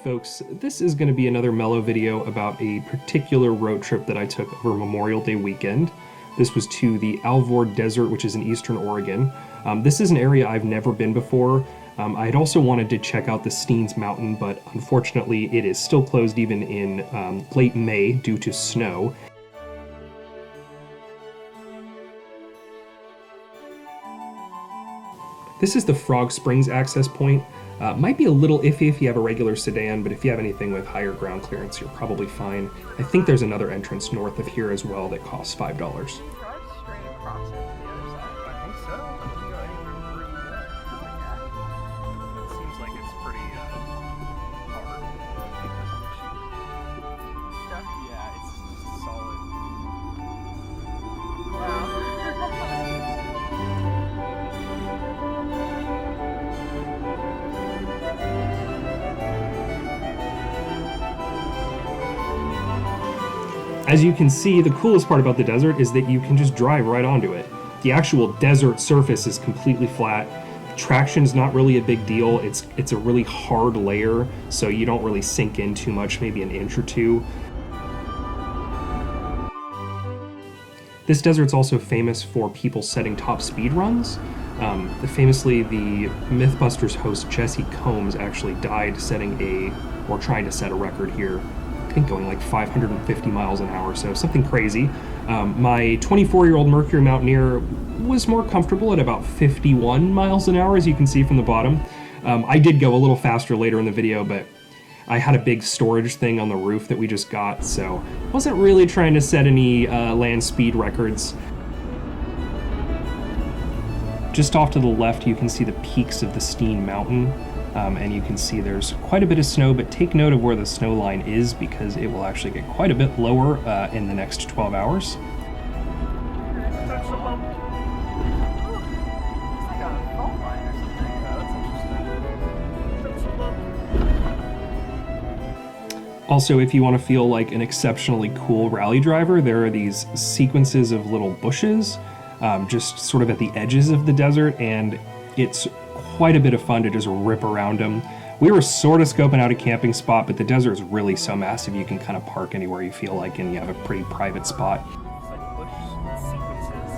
folks, this is going to be another mellow video about a particular road trip that I took over Memorial Day weekend. This was to the Alvord Desert, which is in eastern Oregon. This is an area I've never been before. I had also wanted to check out the Steens Mountain, but unfortunately it is still closed even in late May due to snow. This is the Frog Springs access point. Might be a little iffy if you have a regular sedan, but if you have anything with higher ground clearance, you're probably fine. I think there's another entrance north of here as well that costs $5. Drive straight across it to the other side. I think so. You can go anywhere where you want. It seems like it's pretty hard. Stuff? Yeah, it's just solid. Wow. As you can see, the coolest part about the desert is that you can just drive right onto it. The actual desert surface is completely flat. Traction's not really a big deal. It's a really hard layer, so you don't really sink in too much, maybe an inch or two. This desert's also famous for people setting top speed runs. Famously, the Mythbusters host Jesse Combs actually died trying to set a record here. I think going like 550 miles an hour, so something crazy. My 24-year-old Mercury Mountaineer was more comfortable at about 51 miles an hour, as you can see from the bottom. I did go a little faster later in the video, but I had a big storage thing on the roof that we just got, so wasn't really trying to set any land speed records. Just off to the left, you can see the peaks of the Steen Mountain. And you can see there's quite a bit of snow, but take note of where the snow line is because it will actually get quite a bit lower in the next 12 hours. Also, if you want to feel like an exceptionally cool rally driver, there are these sequences of little bushes just sort of at the edges of the desert, and it's quite a bit of fun to just rip around them. We were sort of scoping out a camping spot, but the desert is really so massive you can kind of park anywhere you feel like, and you have a pretty private spot. It's like bush sequences.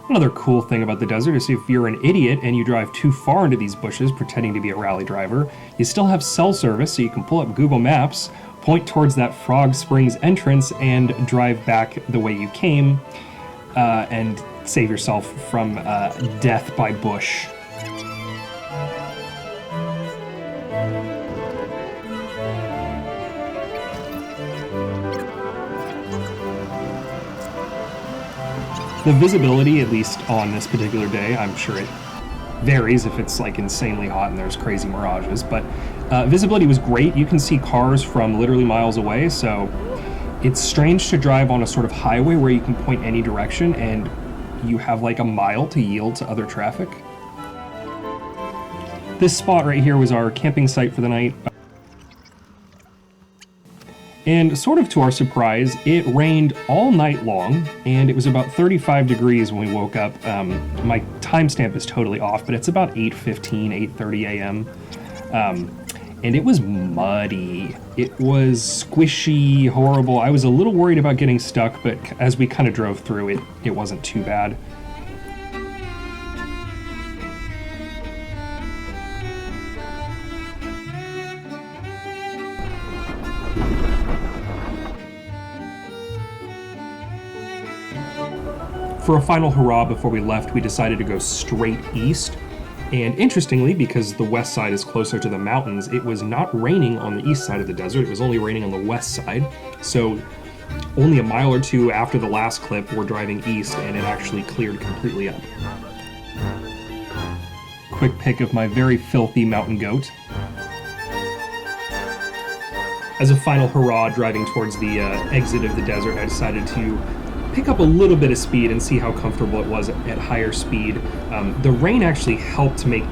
Another cool thing about the desert is if you're an idiot and you drive too far into these bushes pretending to be a rally driver, you still have cell service, so you can pull up Google Maps, point towards that Frog Springs entrance, and drive back the way you came, and save yourself from death by bush. The visibility, at least on this particular day, I'm sure it varies if it's like insanely hot and there's crazy mirages, but visibility was great. You can see cars from literally miles away, so it's strange to drive on a sort of highway where you can point any direction and you have like a mile to yield to other traffic. This spot right here was our camping site for the night. And sort of to our surprise, it rained all night long, and it was about 35 degrees when we woke up. My timestamp is totally off, but it's about 8:15, 8:30 a.m. And it was muddy. It was squishy, horrible. I was a little worried about getting stuck, but as we kind of drove through, it wasn't too bad. For a final hurrah before we left, we decided to go straight east. And interestingly, because the west side is closer to the mountains, it was not raining on the east side of the desert. It was only raining on the west side. So only a mile or two after the last clip, we're driving east, and it actually cleared completely up. Quick pic of my very filthy mountain goat. As a final hurrah driving towards the exit of the desert, I decided to pick up a little bit of speed and see how comfortable it was at higher speed. The rain actually helped to make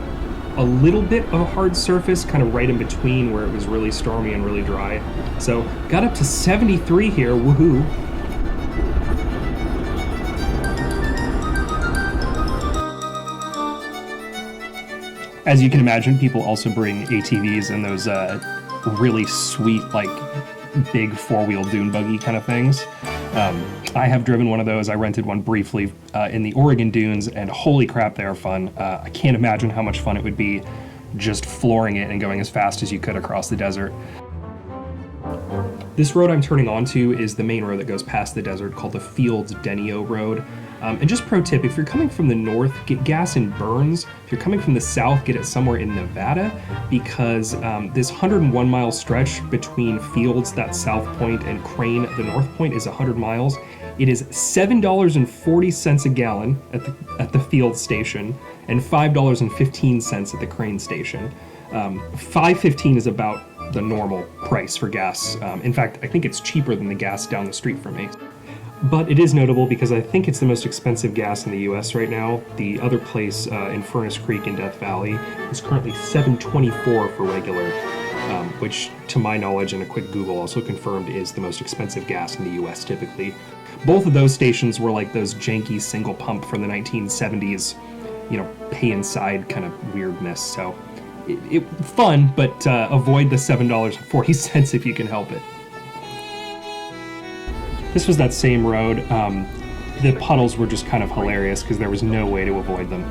a little bit of a hard surface, kind of right in between where it was really stormy and really dry. So got up to 73 here, woohoo. As you can imagine, people also bring ATVs and those really sweet, like, big four-wheel dune buggy kind of things. I have driven one of those. I rented one briefly in the Oregon dunes, and holy crap, they are fun. I can't imagine how much fun it would be just flooring it and going as fast as you could across the desert. This road I'm turning onto is the main road that goes past the desert, called the Fields Denio Road. And just pro tip, if you're coming from the north, get gas in Burns. If you're coming from the south, get it somewhere in Nevada, because this 101-mile stretch between Fields, that south point, and Crane, the north point, is 100 miles. It is $7.40 a gallon at the Fields station, and $5.15 at the Crane station. $5.15 is about the normal price for gas. In fact, I think it's cheaper than the gas down the street from me. But it is notable because I think it's the most expensive gas in the US right now. The other place in Furnace Creek in Death Valley is currently $7.24 for regular, which to my knowledge and a quick Google also confirmed is the most expensive gas in the US typically. Both of those stations were like those janky single pump from the 1970s, you know, pay inside kind of weirdness. So it fun, but avoid the $7.40 if you can help it. This was that same road. The puddles were just kind of hilarious because there was no way to avoid them.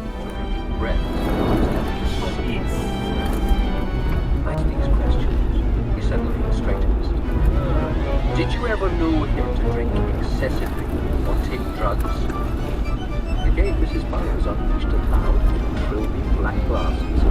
He suddenly straightens. Did you ever know him to drink excessively or take drugs? Again, Mrs. Byers unleashed a loud, trilby black glasses